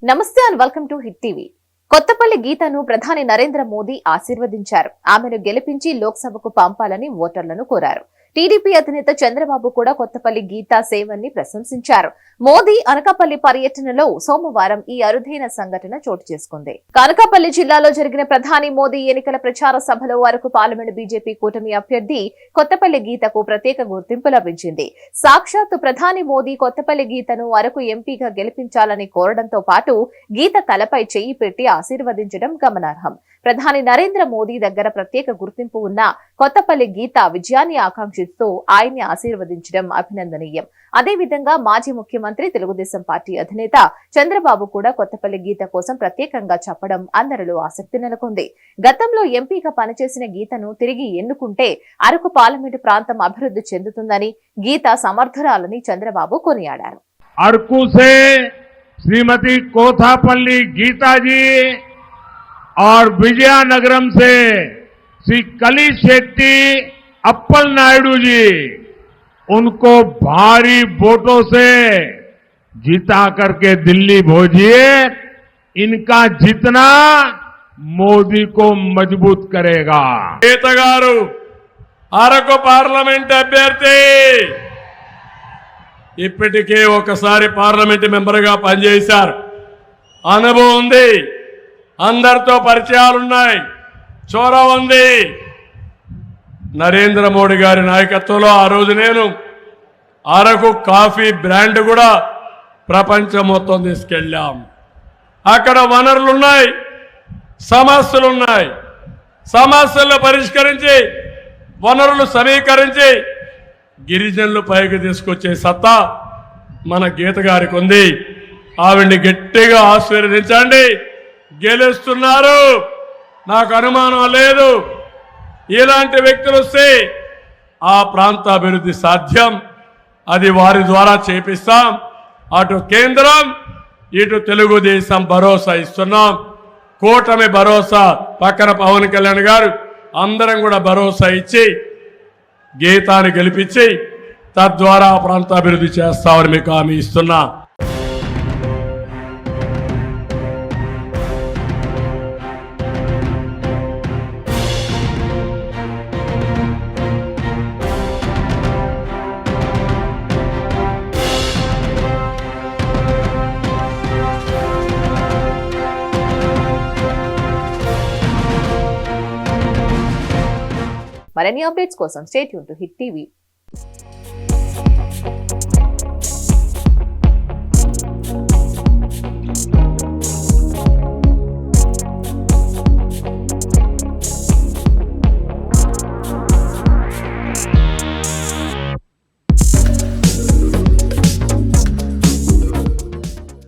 నమస్తే and welcome to hit TV. Kothapalli గీతను ప్రధాని నరేంద్ర మోదీ ఆశీర్వదించారు. ఆమెను గెలిపించి లోక్సభకు పంపాలని ఓటర్లను కోరారు. టీడీపీ అధినేత చంద్రబాబు కూడా కొత్తపల్లి గీతా సేవల్ని ప్రశంసించారు. మోదీ అనకాపల్లి పర్యటనలో సోమవారం ఈ అరుదైన సంఘటన చోటు చేసుకుంది. అనకాపల్లి జిల్లాలో జరిగిన ప్రధాని మోదీ ఎన్నికల ప్రచార సభలో అరకు పార్లమెంట్ బీజేపీ కూటమి అభ్యర్థి కొత్తపల్లి గీతకు ప్రత్యేక గుర్తింపు లభించింది. సాక్షాత్తు ప్రధాని మోదీ కొత్తపల్లి గీతను అరకు ఎంపీగా గెలిపించాలని కోరడంతో పాటు గీత తలపై చెయ్యి పెట్టి ఆశీర్వదించడం గమనార్హం. ప్రధాని నరేంద్ర మోదీ దగ్గర ప్రత్యేక గుర్తింపు ఉన్న కొత్తపల్లి గీత విజయాన్ని ఆకాంక్షిస్తూ ఆయన్ని ఆశీర్వదించడం అభినందనీయం. అదేవిధంగా మాజీ ముఖ్యమంత్రి తెలుగుదేశం పార్టీ అధినేత చంద్రబాబు కూడా కొత్తపల్లి గీత కోసం ప్రత్యేకంగా చెప్పడం అందరిలో ఆసక్తి నెలకొంది. గతంలో ఎంపీగా పనిచేసిన గీతను తిరిగి ఎన్నుకుంటే అరకు పార్లమెంటు ప్రాంతం అభివృద్ధి చెందుతుందని, గీత సమర్థురాలని చంద్రబాబు కొనియాడారు. అరకు से श्रीमती कोथापल्ली गीता जी और विजयनगरम से श्री कली शेट्टी अप्पल नायडू जी, उनको भारी वोटों से जीता करके दिल्ली भेजिए। इनका जीतना मोदी को मजबूत करेगा। गीता गारू అరకు పార్లమెంట్ అభ్యర్థి, ఇప్పటికే ఒకసారి పార్లమెంట్ మెంబర్గా పనిచేశారు. అనుభవం ఉంది, అందరితో పరిచయాలున్నాయి, చొరవ ఉంది. నరేంద్ర మోడీ గారి నాయకత్వంలో ఆ రోజు నేను అరకు కాఫీ బ్రాండ్ కూడా ప్రపంచం మొత్తం తీసుకెళ్ళాం. అక్కడ వనరులున్నాయి, సమస్యలున్నాయి. సమస్యలను పరిష్కరించి, వనరులు సమీకరించి గిరిజనులు పైకి తీసుకొచ్చే సత్తా మన గీత గారికి ఉంది. ఆవిడ్ని గట్టిగా ఆశీర్వదించండి. గెలుస్తున్నారు, నాకు అనుమానం లేదు. ఇలాంటి వ్యక్తులు వస్తే ఆ ప్రాంత అభివృద్ధి సాధ్యం. అది వారి ద్వారా చేపిస్తాం. అటు కేంద్రం, ఇటు తెలుగుదేశం భరోసా ఇస్తున్నాం. కూటమి భరోసా, పక్కన పవన్ కళ్యాణ్ గారు, అందరం కూడా భరోసా ఇచ్చి గీతాన్ని గెలిపించి తద్వారా ప్రాంత అభివృద్ధి చేస్తామని మీకు హామీ ఇస్తున్నా. మరిన్ని అప్డేట్స్ కోసం stay tune to hit TV.